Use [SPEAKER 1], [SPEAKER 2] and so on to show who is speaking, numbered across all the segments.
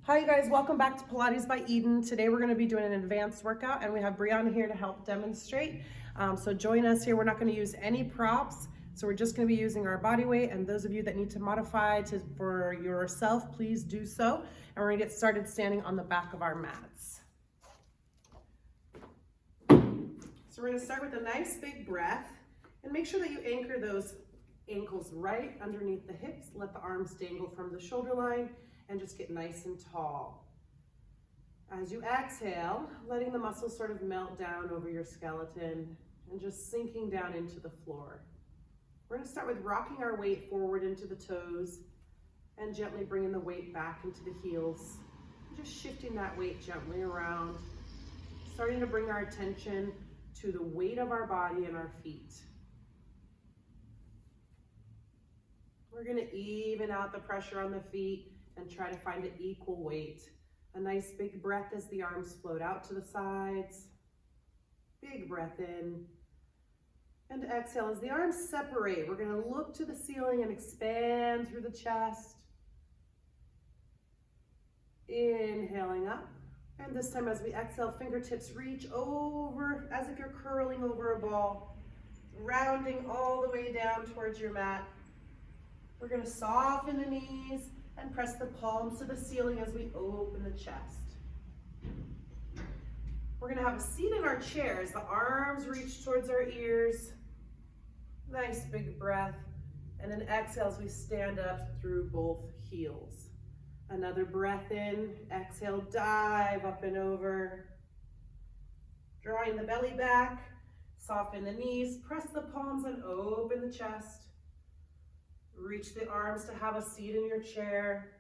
[SPEAKER 1] Hi you guys, welcome back to Pilates by Eden. Today we're going to be doing an advanced workout and we have Brianna here to help demonstrate. So join us here. We're not going to use any props. So we're just going to be using our body weight, and those of you that need to modify for yourself, please do so. And we're going to get started standing on the back of our mats. So we're going to start with a nice big breath and make sure that you anchor those ankles right underneath the hips. Let the arms dangle from the shoulder line and just get nice and tall. As you exhale, letting the muscles sort of melt down over your skeleton and just sinking down into the floor. We're going to start with rocking our weight forward into the toes and gently bringing the weight back into the heels. Just shifting that weight gently around, starting to bring our attention to the weight of our body and our feet. We're going to even out the pressure on the feet and try to find an equal weight. A nice big breath as the arms float out to the sides. Big breath in. And exhale as the arms separate. We're going to look to the ceiling and expand through the chest. Inhaling up. And this time as we exhale, fingertips reach over as if you're curling over a ball. Rounding all the way down towards your mat. We're going to soften the knees and press the palms to the ceiling as we open the chest. We're going to have a seat in our chairs. The arms reach towards our ears. Nice big breath. And then exhale as we stand up through both heels. Another breath in. Exhale, dive up and over. Drawing the belly back. Soften the knees. Press the palms and open the chest. Reach the arms to have a seat in your chair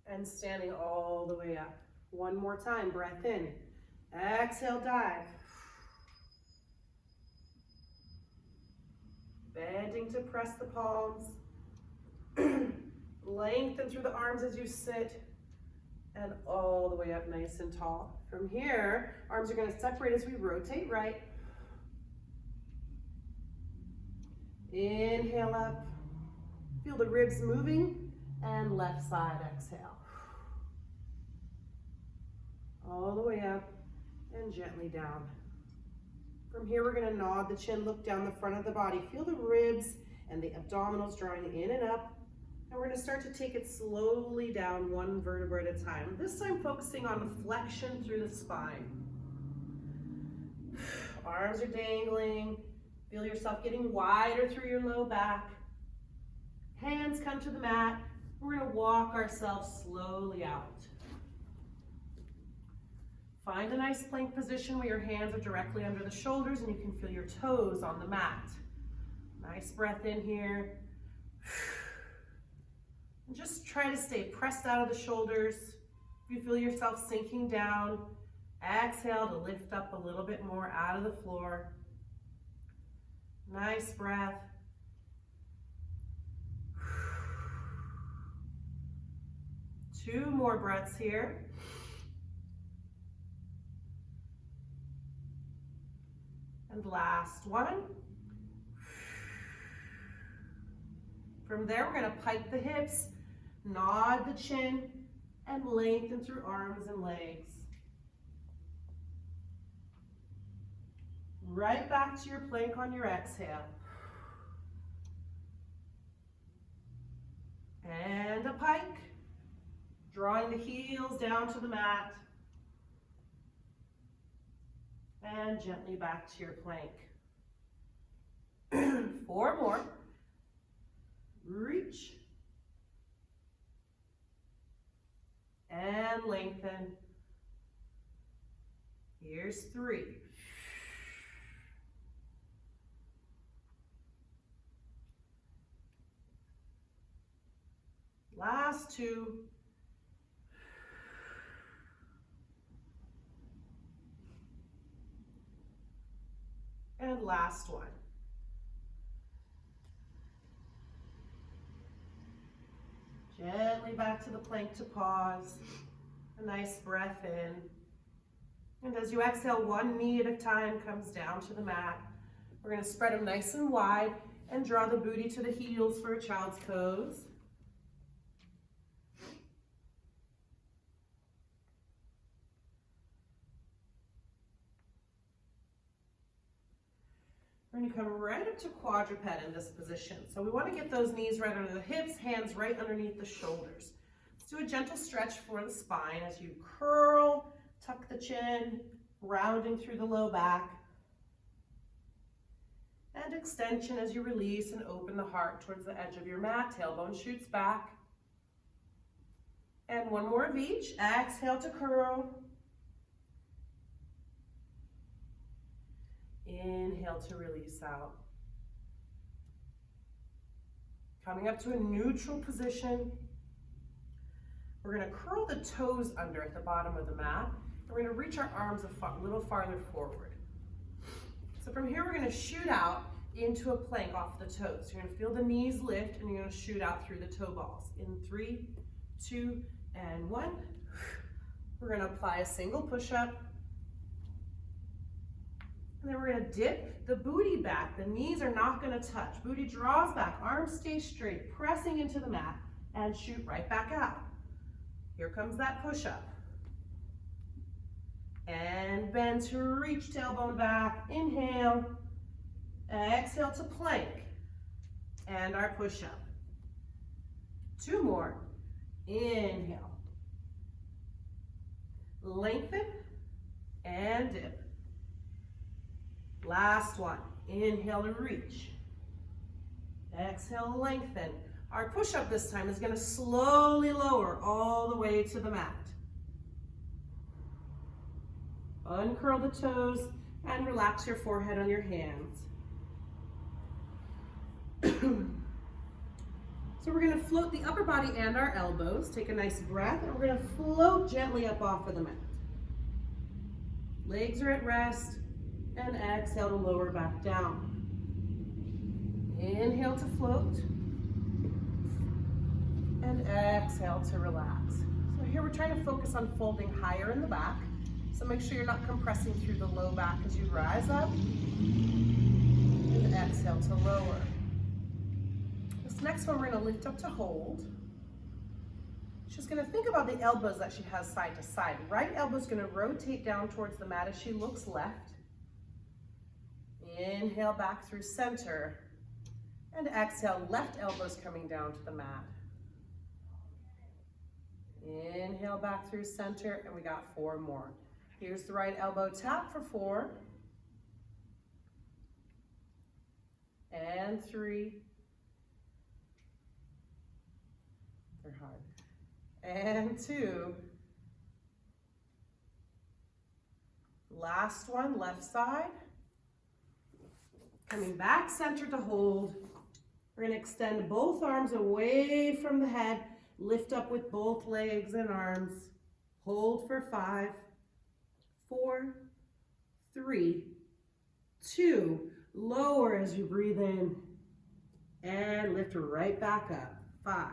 [SPEAKER 1] and standing all the way up. One more time, breath in. Exhale, dive. Bending to press the palms. Lengthen through the arms as you sit and all the way up nice and tall. From here, arms are going to separate as we rotate right. Inhale up. Feel the ribs moving, and left side exhale. All the way up and gently down. From here, we're going to nod the chin, look down the front of the body. Feel the ribs and the abdominals drawing in and up. And we're going to start to take it slowly down, one vertebra at a time. This time focusing on flexion through the spine. Arms are dangling. Feel yourself getting wider through your low back. Hands come to the mat. We're going to walk ourselves slowly out. Find a nice plank position where your hands are directly under the shoulders and you can feel your toes on the mat. Nice breath in here. And just try to stay pressed out of the shoulders. If you feel yourself sinking down, exhale to lift up a little bit more out of the floor. Nice breath. Two more breaths here. And last one. From there, we're going to pike the hips, nod the chin, and lengthen through arms and legs. Right back to your plank on your exhale. And a pike. Drawing the heels down to the mat. And gently back to your plank. 4 more. Reach. And lengthen. Here's 3. Last 2. And last one. Gently back to the plank to pause. A nice breath in. And as you exhale, one knee at a time comes down to the mat. We're going to spread them nice and wide and draw the booty to the heels for a child's pose. We're going to come right up to quadruped in this position. So we want to get those knees right under the hips, hands right underneath the shoulders. Let's do a gentle stretch for the spine as you curl, tuck the chin, rounding through the low back. And extension as you release and open the heart towards the edge of your mat. Tailbone shoots back. And one more of each. Exhale to curl. Inhale to release out. Coming up to a neutral position. We're going to curl the toes under at the bottom of the mat. And we're going to reach our arms a little farther forward. So from here, we're going to shoot out into a plank off the toes. You're going to feel the knees lift, and you're going to shoot out through the toe balls. In 3, 2, and 1. We're going to apply a single push-up. And then we're going to dip the booty back. The knees are not going to touch. Booty draws back, arms stay straight, pressing into the mat, and shoot right back out. Here comes that push-up. And bend to reach, tailbone back. Inhale. Exhale to plank. And our push-up. 2 more. Inhale. Lengthen and dip. Last one. Inhale to reach. Exhale, lengthen. Our push-up this time is going to slowly lower all the way to the mat. Uncurl the toes and relax your forehead on your hands. So we're going to float the upper body and our elbows. Take a nice breath, and we're going to float gently up off of the mat. Legs are at rest, and exhale to lower back down. Inhale to float, and exhale to relax. So here we're trying to focus on folding higher in the back. So make sure you're not compressing through the low back as you rise up, and exhale to lower. This next one we're going to lift up to hold. She's going to think about the elbows that she has side to side. Right elbow is going to rotate down towards the mat as she looks left. Inhale back through center. And exhale, left elbow's coming down to the mat. Inhale back through center, and we got 4 more. Here's the right elbow tap for 4. And 3. They're hard. And 2. Last one, left side. Coming back center to hold. We're going to extend both arms away from the head. Lift up with both legs and arms. Hold for 5, 4, 3, 2. Lower as you breathe in. And lift right back up. 5,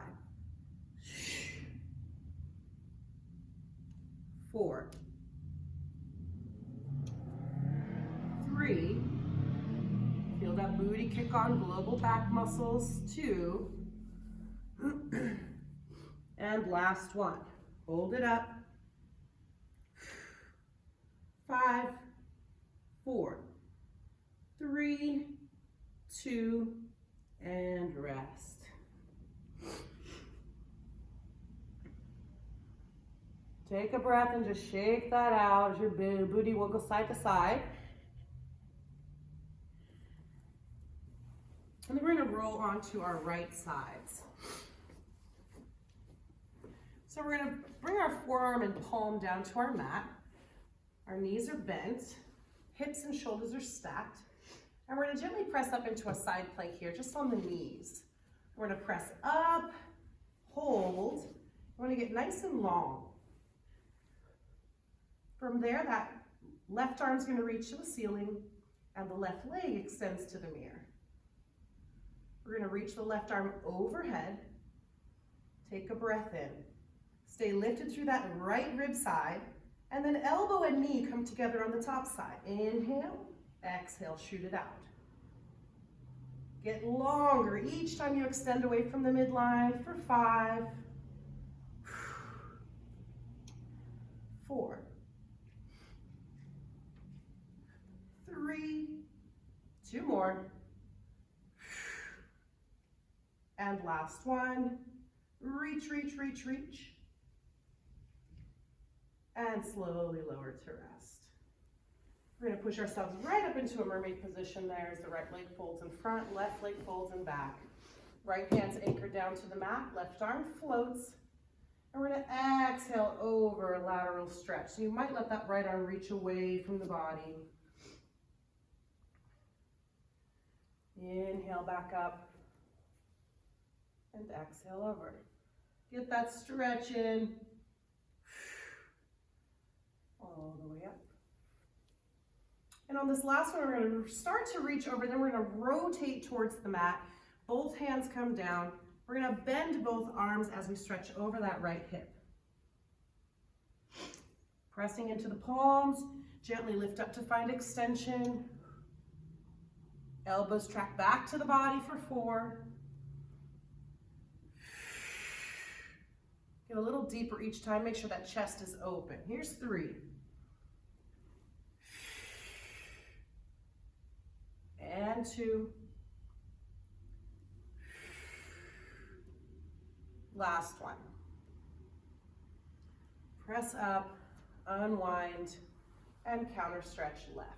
[SPEAKER 1] 4, 3. Feel that booty kick on, global back muscles. 2. And last one. Hold it up. 5, 4, 3, 2, and rest. Take a breath and just shake that out as your booty will go side to side. And then we're going to roll onto our right sides. So we're going to bring our forearm and palm down to our mat. Our knees are bent, hips and shoulders are stacked. And we're going to gently press up into a side plank here, just on the knees. We're going to press up, hold. We're going to get nice and long. From there, that left arm's going to reach to the ceiling, and the left leg extends to the mirror. We're going to reach the left arm overhead. Take a breath in. Stay lifted through that right rib side, and then elbow and knee come together on the top side. Inhale, exhale, shoot it out. Get longer each time you extend away from the midline for 5, 4, 3, 2 more. And last one. Reach, reach, reach, reach. And slowly lower to rest. We're going to push ourselves right up into a mermaid position there as the right leg folds in front, left leg folds in back. Right hand's anchored down to the mat, left arm floats. And we're going to exhale over a lateral stretch. So you might let that right arm reach away from the body. Inhale back up. And exhale over. Get that stretch in. All the way up. And on this last one, we're going to start to reach over, then we're going to rotate towards the mat. Both hands come down. We're going to bend both arms as we stretch over that right hip. Pressing into the palms, gently lift up to find extension. Elbows track back to the body for 4. Get a little deeper each time. Make sure that chest is open. Here's 3. And 2. Last one. Press up, unwind, and counter stretch left.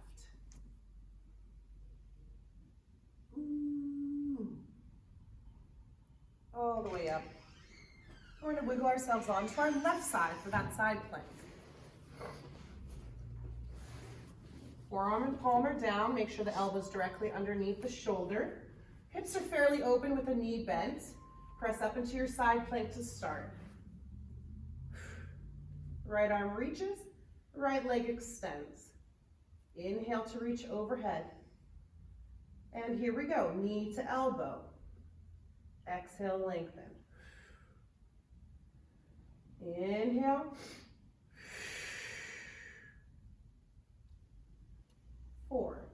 [SPEAKER 1] All the way up. We're going to wiggle ourselves onto our left side for that side plank. Forearm and palm are down. Make sure the elbow's directly underneath the shoulder. Hips are fairly open with the knee bent. Press up into your side plank to start. Right arm reaches, right leg extends. Inhale to reach overhead. And here we go, knee to elbow. Exhale, lengthen. Inhale. 4.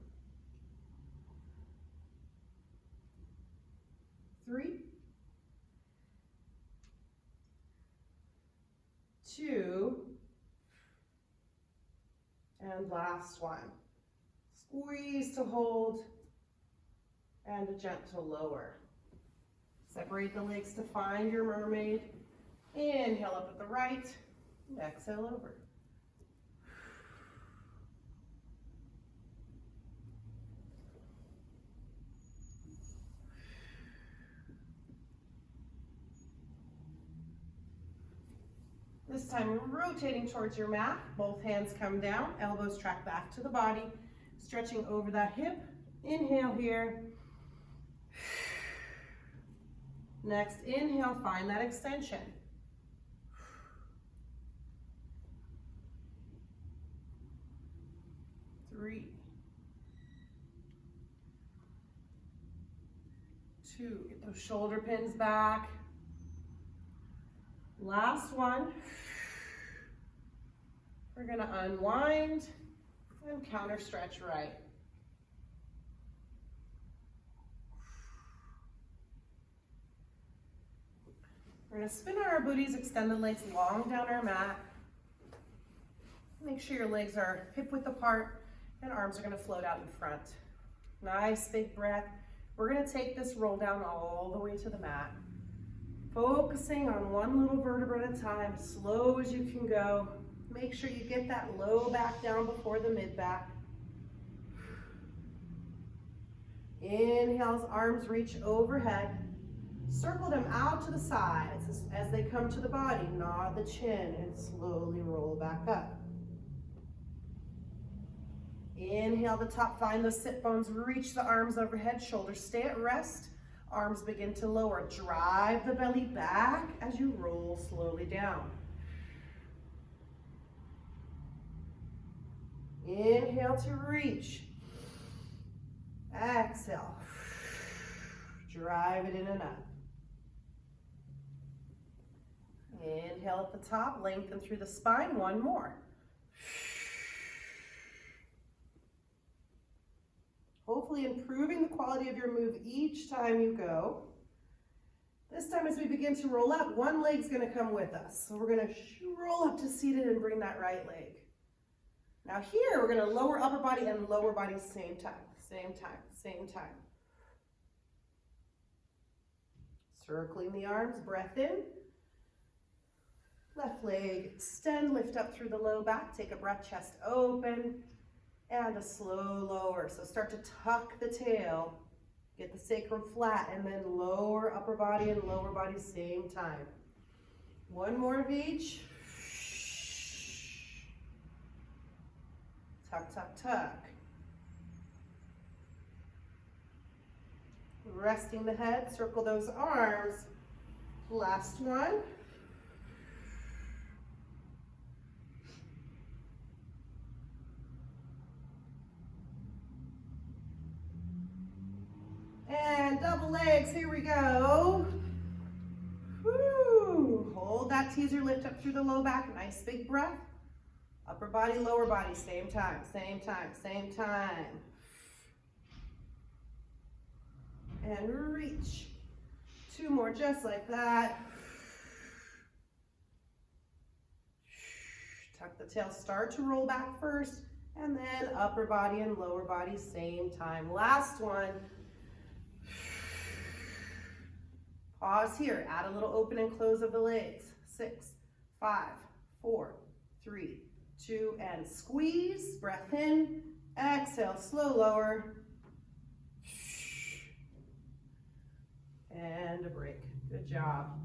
[SPEAKER 1] 3. 2. And last one. Squeeze to hold and a gentle lower. Separate the legs to find your mermaid. Inhale up at the right, exhale over. This time, rotating towards your mat. Both hands come down, elbows track back to the body, stretching over that hip. Inhale here. Next, inhale, find that extension. 3, 2, get those shoulder pins back. Last one. We're going to unwind and counter stretch right. We're going to spin on our booties, extend the legs long down our mat. Make sure your legs are hip width apart and arms are going to float out in front. Nice big breath. We're going to take this roll down all the way to the mat. Focusing on one little vertebra at a time, as slow as you can go. Make sure you get that low back down before the mid back. Inhale as arms reach overhead. Circle them out to the sides as they come to the body. Nod the chin and slowly roll back up. Inhale the top, find those sit bones, reach the arms overhead, shoulders stay at rest. Arms begin to lower. Drive the belly back as you roll slowly down. Inhale to reach. Exhale. Drive it in and up. Inhale at the top, lengthen through the spine. One more. Hopefully improving the quality of your move each time you go. This time as we begin to roll up, one leg's going to come with us. So we're going to roll up to seated and bring that right leg. Now here, we're going to lower upper body and lower body at the same time. same time, same time. Circling the arms, breath in. Left leg, extend, lift up through the low back. Take a breath, chest open, and a slow lower. So start to tuck the tail, get the sacrum flat, and then lower upper body and lower body same time. One more of each. Tuck, tuck, tuck. Resting the head, circle those arms. Last one. And double legs, here we go. Woo. Hold that teaser, lift up through the low back, nice big breath. Upper body, lower body, same time, same time, same time. And reach. Two more just like that. Tuck the tail, start to roll back first, and then upper body and lower body, same time. Last one. Pause here, add a little open and close of the legs. 6, 5, 4, 3, 2, and squeeze. Breath in, exhale, slow lower. And a break. Good job.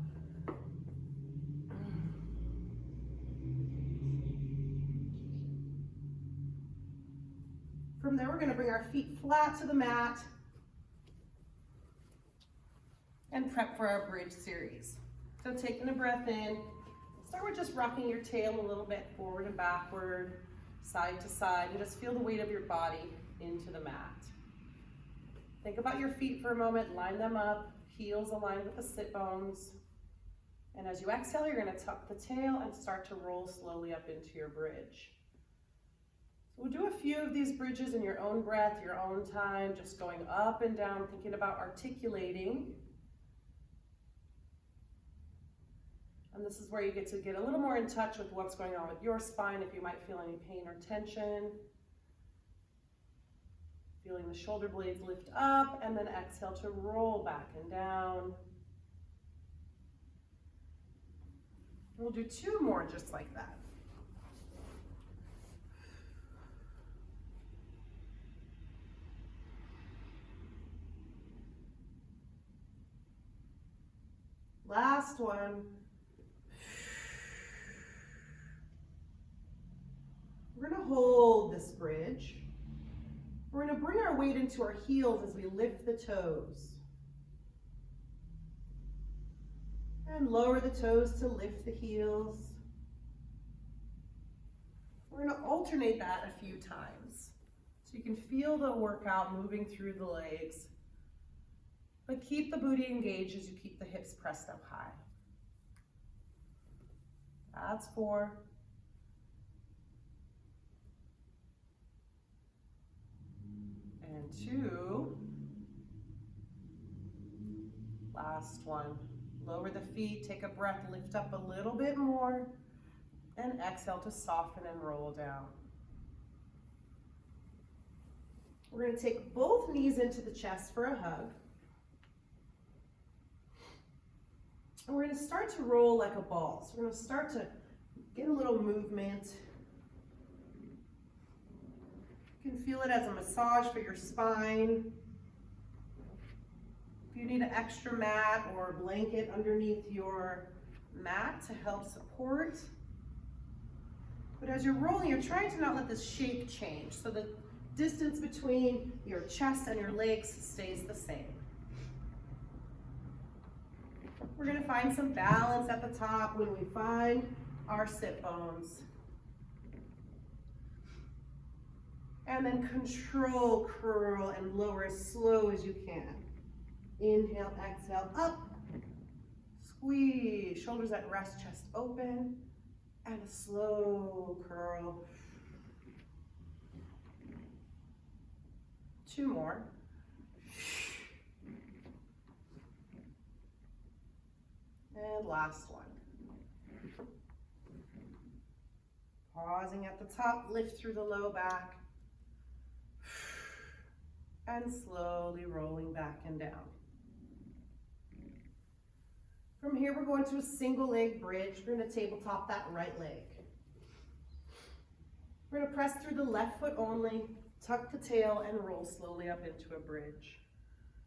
[SPEAKER 1] From there, we're going to bring our feet flat to the mat and prep for our bridge series. So taking a breath in, start with just rocking your tail a little bit forward and backward, side to side, and just feel the weight of your body into the mat. Think about your feet for a moment, line them up, heels aligned with the sit bones. And as you exhale, you're going to tuck the tail and start to roll slowly up into your bridge. So we'll do a few of these bridges in your own breath, your own time, just going up and down, thinking about articulating. And this is where you get to get a little more in touch with what's going on with your spine, if you might feel any pain or tension. Feeling the shoulder blades lift up, and then exhale to roll back and down. We'll do two more just like that. Last one. We're going to hold this bridge. We're going to bring our weight into our heels as we lift the toes. And lower the toes to lift the heels. We're going to alternate that a few times. So you can feel the workout moving through the legs. But keep the booty engaged as you keep the hips pressed up high. That's 4. And 2. Last one. Lower the feet, take a breath, lift up a little bit more, and exhale to soften and roll down. We're going to take both knees into the chest for a hug. And we're going to start to roll like a ball. So we're going to start to get a little movement. You can feel it as a massage for your spine. If you need an extra mat or a blanket underneath your mat to help support. But as you're rolling, you're trying to not let this shape change. So the distance between your chest and your legs stays the same. We're going to find some balance at the top when we find our sit bones. And then control, curl, and lower as slow as you can. Inhale, exhale, up. Squeeze, shoulders at rest, chest open. And a slow curl. 2 more. And last one. Pausing at the top, lift through the low back. and slowly rolling back and down. From here, we're going to a single leg bridge. We're going to tabletop that right leg. We're going to press through the left foot only, tuck the tail, and roll slowly up into a bridge.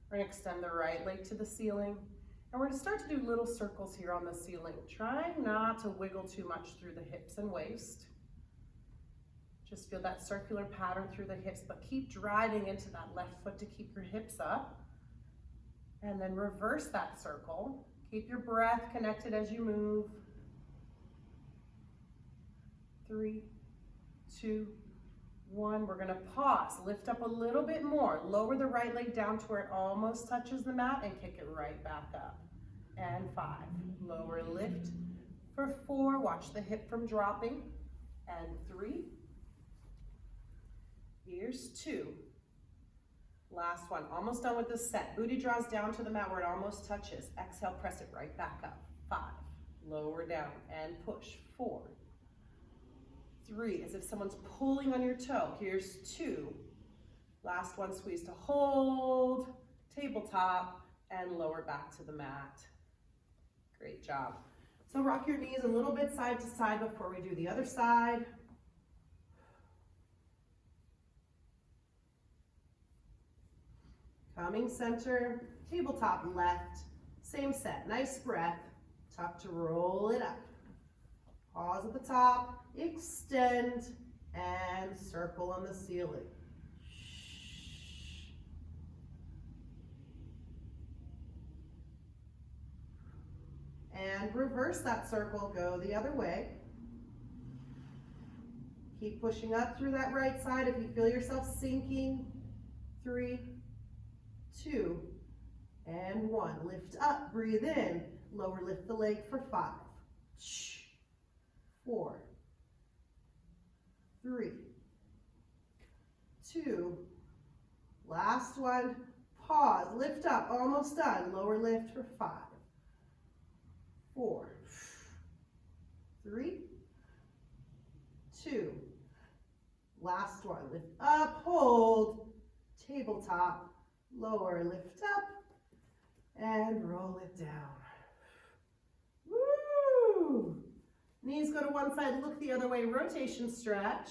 [SPEAKER 1] We're going to extend the right leg to the ceiling, and we're going to start to do little circles here on the ceiling, trying not to wiggle too much through the hips and waist. Just feel that circular pattern through the hips, but keep driving into that left foot to keep your hips up. And then reverse that circle. Keep your breath connected as you move. 3, 2, 1. We're going to pause. Lift up a little bit more. Lower the right leg down to where it almost touches the mat and kick it right back up. And 5. Lower lift for 4. Watch the hip from dropping. And 3. Here's 2. Last one. Almost done with the set. Booty draws down to the mat where it almost touches. Exhale, press it right back up. 5. Lower down and push. 4. 3. As if someone's pulling on your toe. Here's 2. Last one. Squeeze to hold. Tabletop and lower back to the mat. Great job. So rock your knees a little bit side to side before we do the other side. Coming center, tabletop left, same set, nice breath, tuck to roll it up. Pause at the top, extend, and circle on the ceiling. And reverse that circle, go the other way. Keep pushing up through that right side if you feel yourself sinking. 3, 2, and 1. Lift up, breathe in, lower lift the leg for 5, 4, 3, 2, last one, pause, lift up, almost done, lower lift for 5, 4, 3, 2, last one, lift up, hold, tabletop, lower, lift up, and roll it down. Woo! Knees go to one side, look the other way, rotation stretch.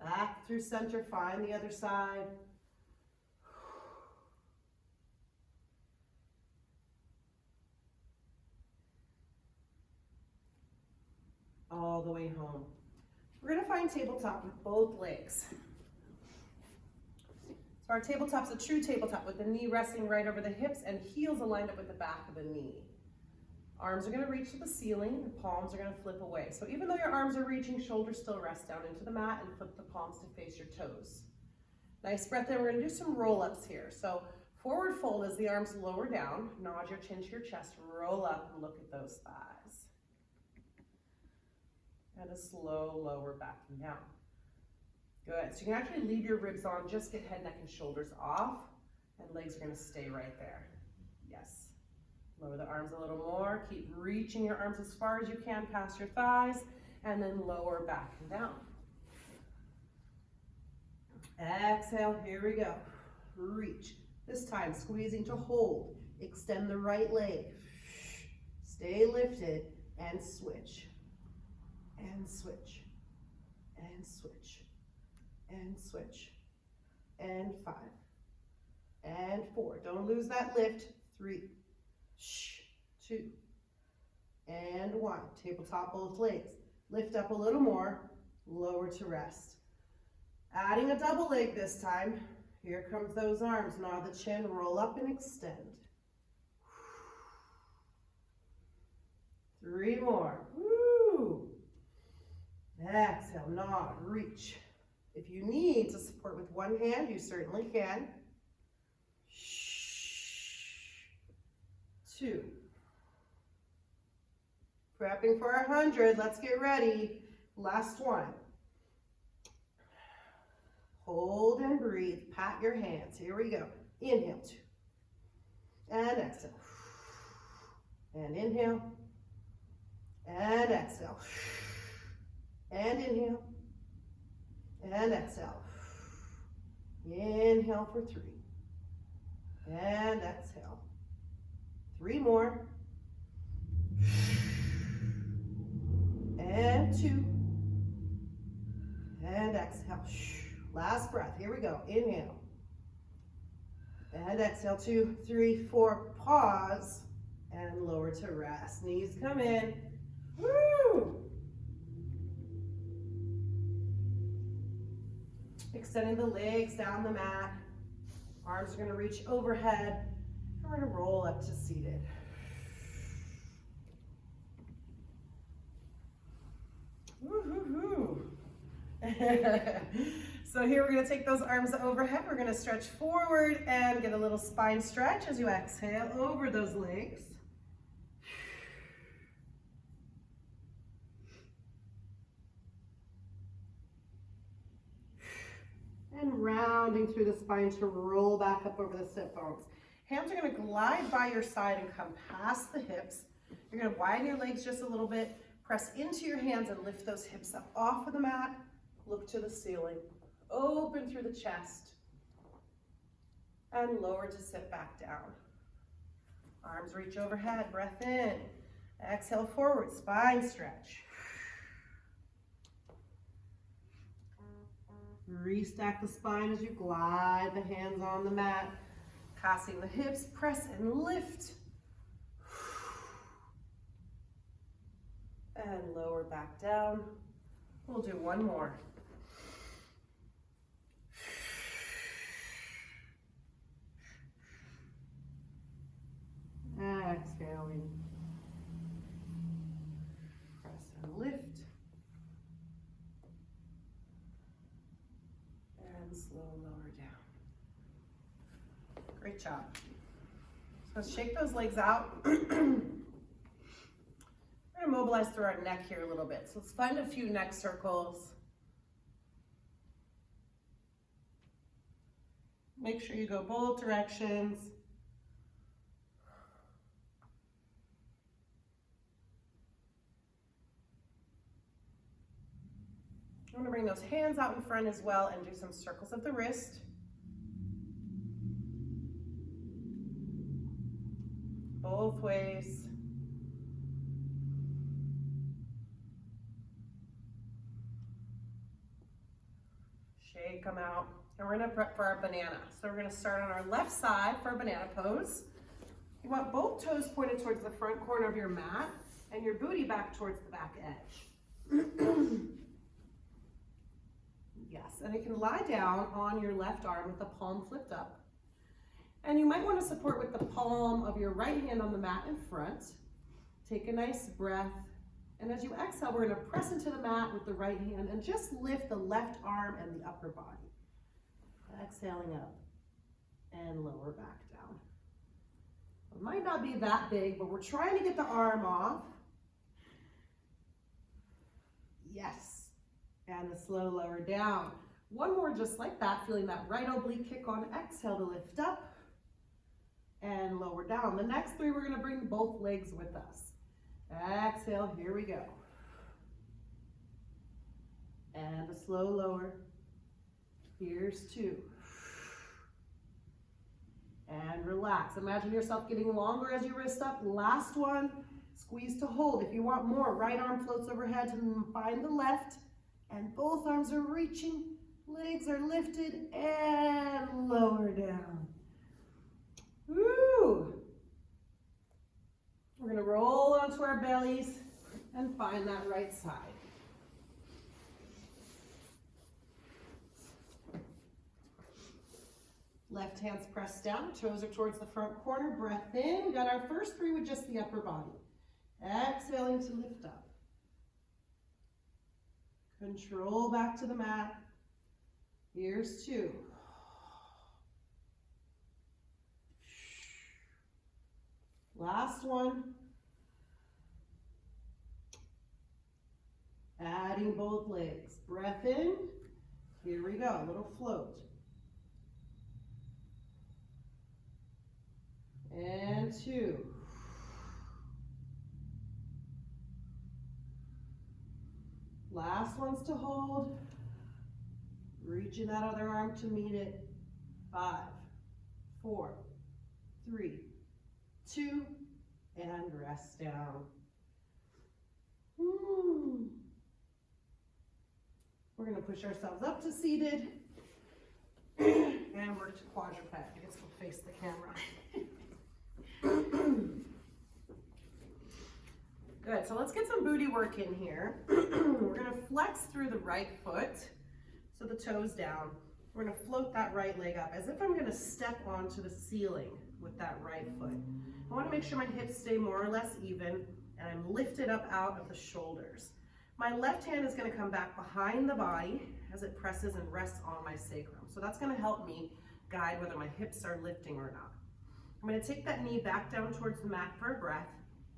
[SPEAKER 1] Back through center, find the other side. All the way home. We're going to find tabletop with both legs. So our tabletop's a true tabletop with the knee resting right over the hips and heels aligned up with the back of the knee. Arms are going to reach to the ceiling and palms are going to flip away. So even though your arms are reaching, shoulders still rest down into the mat and flip the palms to face your toes. Nice breath in. We're going to do some roll-ups here. So forward fold as the arms lower down, nod your chin to your chest, roll up and look at those thighs. And a slow lower backing down. Good. So you can actually leave your ribs on, just get head, neck, and shoulders off, and legs are going to stay right there. Yes. Lower the arms a little more. Keep reaching your arms as far as you can past your thighs, and then lower back and down. Exhale, here we go. Reach. This time, squeezing to hold. Extend the right leg. Stay lifted, and switch. And switch, and switch, and switch, and 5, and 4. Don't lose that lift. 3, 2, and 1. Tabletop both legs. Lift up a little more, lower to rest. Adding a double leg this time. Here comes those arms. Nod the chin, roll up and extend. 3 more. Woo! Exhale, nod, reach. If you need to support with one hand, you certainly can. 2. Prepping for 100. Let's get ready. Last one. Hold and breathe. Pat your hands. Here we go. Inhale. 2. And exhale. And inhale. And exhale. And inhale. And exhale. Inhale for 3. And exhale. 3 more. And 2. And exhale. Last breath. Here we go. Inhale. And exhale. 2, 3, 4. Pause. And lower to rest. Knees come in. Woo! Extending the legs down the mat. Arms are going to reach overhead. And we're going to roll up to seated. Woo-hoo-hoo. So here we're going to take those arms overhead. We're going to stretch forward and get a little spine stretch as you exhale over those legs. And rounding through the spine to roll back up over the sit bones. Hands are going to glide by your side and come past the hips. You're going to widen your legs just a little bit. Press into your hands and lift those hips up off of the mat. Look to the ceiling. Open through the chest. And lower to sit back down. Arms reach overhead. Breath in. Exhale forward. Spine stretch. Restack the spine as you glide the hands on the mat. Passing the hips. Press and lift. And lower back down. We'll do one more. Exhaling. Press and lift. And slow lower down. Great job. So let's shake those legs out. We're going to mobilize through our neck here a little bit. So let's find a few neck circles. Make sure you go both directions. I'm going to bring those hands out in front as well and do some circles of the wrist. Both ways. Shake them out. And we're going to prep for our banana. So we're going to start on our left side for a banana pose. You want both toes pointed towards the front corner of your mat and your booty back towards the back edge. Yes, and you can lie down on your left arm with the palm flipped up. And you might want to support with the palm of your right hand on the mat in front. Take a nice breath. And as you exhale, we're going to press into the mat with the right hand and just lift the left arm and the upper body. Exhaling up and lower back down. It might not be that big, but we're trying to get the arm off. Yes. And the slow lower down. One more just like that, feeling that right oblique kick on exhale to lift up and lower down. The next 3, we're going to bring both legs with us. Exhale, here we go. And a slow lower. Here's 2. And relax. Imagine yourself getting longer as you wrist up. Last one, squeeze to hold. If you want more, right arm floats overhead to find the left. And both arms are reaching, legs are lifted, and lower down. Woo! We're going to roll onto our bellies and find that right side. Left hand's pressed down, toes are towards the front corner, breath in. We got our first 3 with just the upper body. Exhaling to lift up. Control back to the mat. Here's 2. Last one. Adding both legs. Breath in. Here we go, a little float. And 2. Last one's to hold. Reaching that other arm to meet it. 5, 4, 3, 2, and rest down. We're going to push ourselves up to seated and work to quadruped. I guess we'll face the camera. Good, so let's get some booty work in here. We're going to flex through the right foot, so the toes down. We're going to float that right leg up as if I'm going to step onto the ceiling with that right foot. I want to make sure my hips stay more or less even, and I'm lifted up out of the shoulders. My left hand is going to come back behind the body as it presses and rests on my sacrum. So that's going to help me guide whether my hips are lifting or not. I'm going to take that knee back down towards the mat for a breath,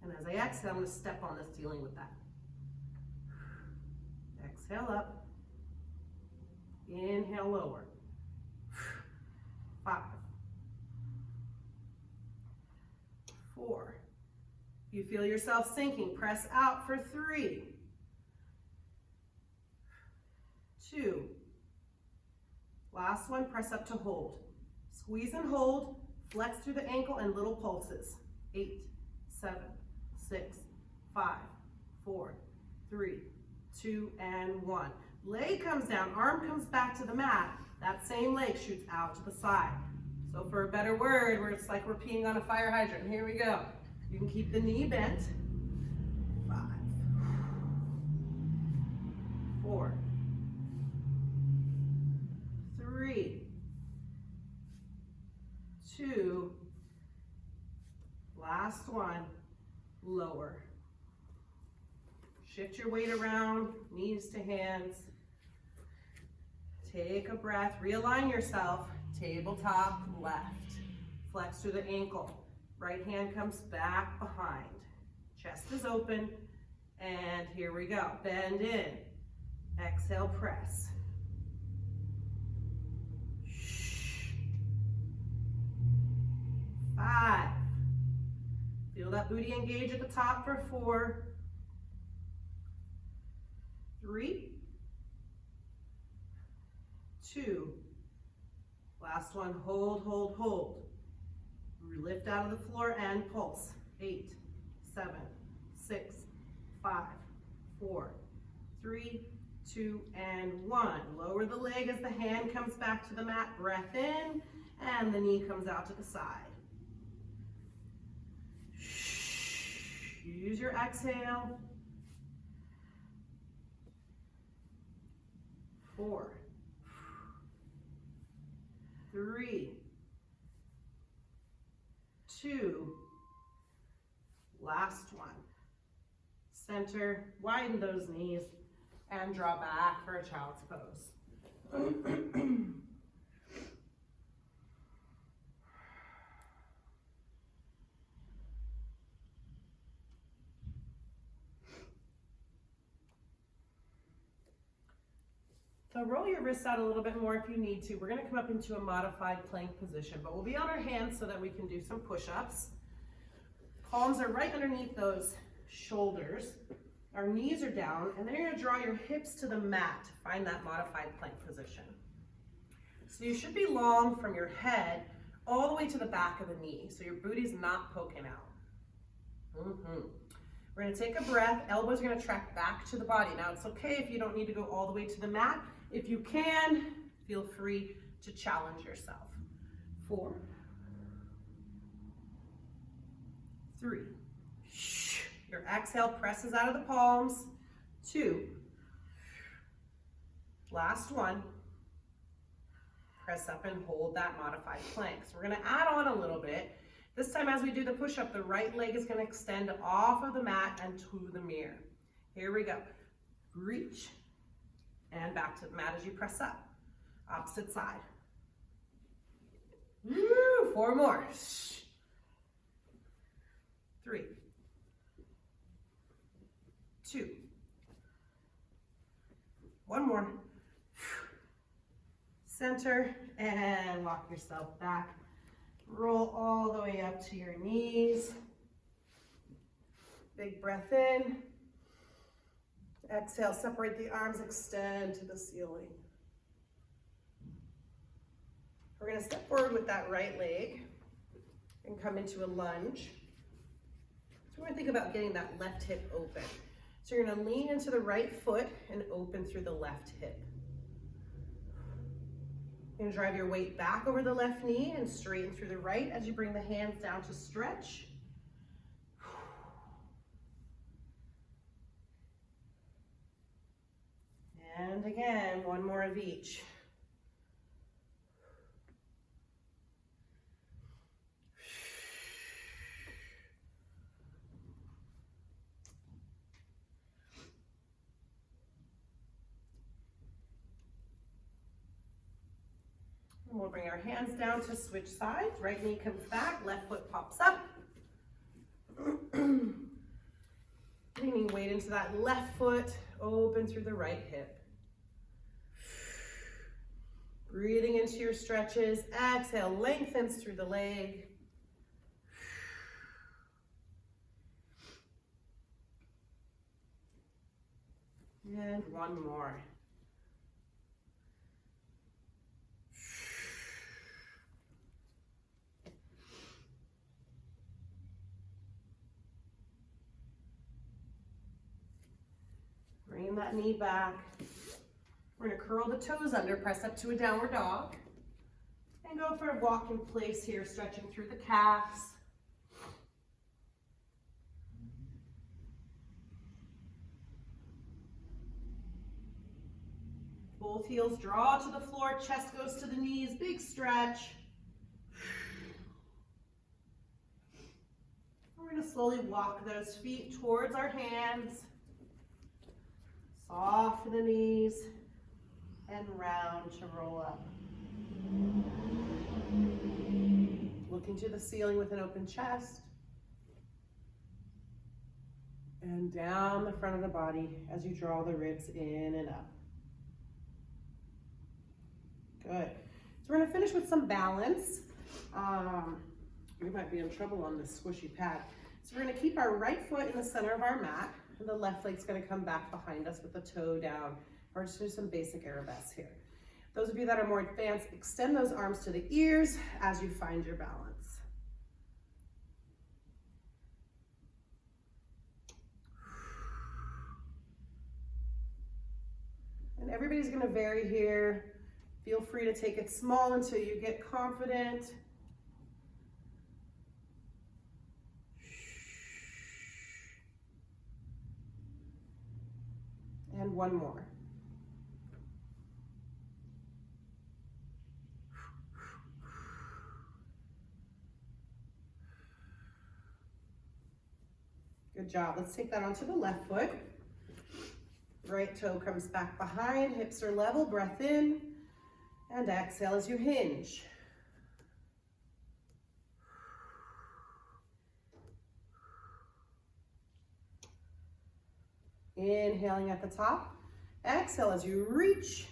[SPEAKER 1] and as I exhale, I'm going to step on the ceiling with that. Exhale up. Inhale lower. 5, 4. If you feel yourself sinking, press out for 3, 2. Last one, press up to hold. Squeeze and hold, flex through the ankle and little pulses. 8, 7, 6, 5, 4, 3, 2, and 1. Leg comes down, arm comes back to the mat. That same leg shoots out to the side. So for a better word, where it's like we're peeing on a fire hydrant, here we go. You can keep the knee bent. 5, 4, 3, 2, last one, lower. Shift your weight around, knees to hands. Take a breath, realign yourself, tabletop left. Flex through the ankle. Right hand comes back behind. Chest is open, and here we go. Bend in. Exhale, press. 5. Feel that booty engage at the top for 4, 3, 2. Last one, hold, hold, hold. Lift out of the floor and pulse. 8, 7, 6, 5, 4, 3, 2, and 1. Lower the leg as the hand comes back to the mat. Breath in, and the knee comes out to the side. Use your exhale. 4, 3, 2, last one. Center, widen those knees, and draw back for a child's pose. So roll your wrists out a little bit more if you need to. We're going to come up into a modified plank position, but we'll be on our hands so that we can do some push-ups. Palms are right underneath those shoulders. Our knees are down, and then you're going to draw your hips to the mat to find that modified plank position. So you should be long from your head all the way to the back of the knee, so your booty's not poking out. We're going to take a breath. Elbows are going to track back to the body. Now, it's okay if you don't need to go all the way to the mat. If you can, feel free to challenge yourself. 4, 3. Your exhale presses out of the palms. 2. Last one. Press up and hold that modified plank. So we're going to add on a little bit. This time as we do the push-up, the right leg is going to extend off of the mat and to the mirror. Here we go. Reach and back to the mat as you press up. Opposite side. Woo, 4 more. 3, 2, 1 more. Center and walk yourself back. Roll all the way up to your knees. Big breath in. Exhale, separate the arms, extend to the ceiling. We're gonna step forward with that right leg and come into a lunge. So we're gonna think about getting that left hip open. So you're gonna lean into the right foot and open through the left hip. You're gonna drive your weight back over the left knee and straighten through the right as you bring the hands down to stretch. And again, one more of each. And we'll bring our hands down to switch sides. Right knee comes back, left foot pops up. Bringing weight into that left foot, open through the right hip. Breathing into your stretches. Exhale, lengthens through the leg. And one more. Bring that knee back. We're gonna curl the toes under, press up to a downward dog, and go for a walk in place here, stretching through the calves. Both heels draw to the floor, chest goes to the knees, big stretch. We're gonna slowly walk those feet towards our hands. Soften the knees and round to roll up. Looking to the ceiling with an open chest. And down the front of the body as you draw the ribs in and up. Good. So we're gonna finish with some balance. We might be in trouble on this squishy pad. So we're gonna keep our right foot in the center of our mat, and the left leg's gonna come back behind us with the toe down. Or just do some basic arabesque here. Those of you that are more advanced, extend those arms to the ears as you find your balance. And everybody's gonna vary here. Feel free to take it small until you get confident. And one more. Good job. Let's take that onto the left foot. Right toe comes back behind, hips are level, breath in, and exhale as you hinge. Inhaling at the top, exhale as you reach.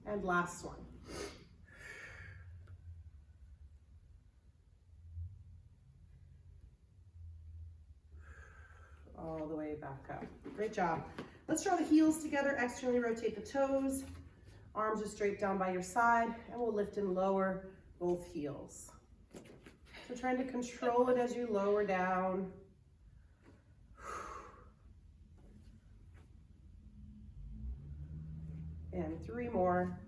[SPEAKER 1] And last one. All the way back up. Great job. Let's draw the heels together, externally rotate the toes. Arms are straight down by your side, and we'll lift and lower both heels. So trying to control it as you lower down. And 3 more.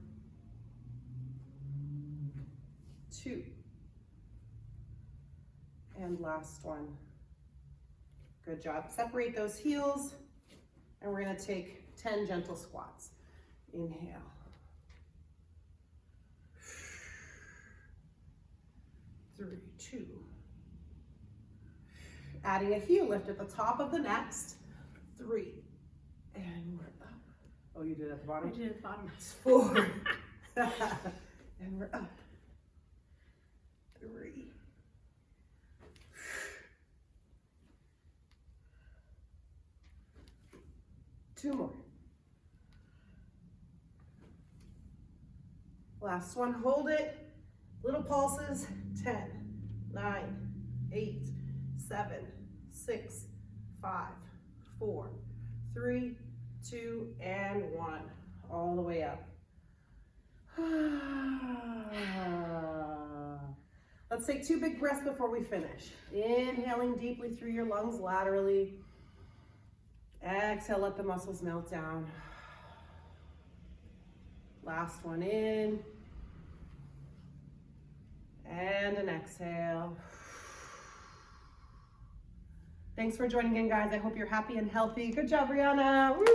[SPEAKER 1] 2. And last one. Good job. Separate those heels, and we're going to take 10 gentle squats. Inhale. Three, 2. Adding a heel lift at the top of the next. 3. And we're up. Oh, you did it at the bottom?
[SPEAKER 2] I did it at the bottom.
[SPEAKER 1] 4. And we're up. 3. 2 more. Last one, hold it. Little pulses, 10, 9, 8, 7, 6, 5, 4, 3, 2, and 1. All the way up. Let's take 2 big breaths before we finish. Inhaling deeply through your lungs laterally. Exhale, let the muscles melt down. Last one in. And an exhale. Thanks for joining in, guys. I hope you're happy and healthy. Good job, Brianna. Woo!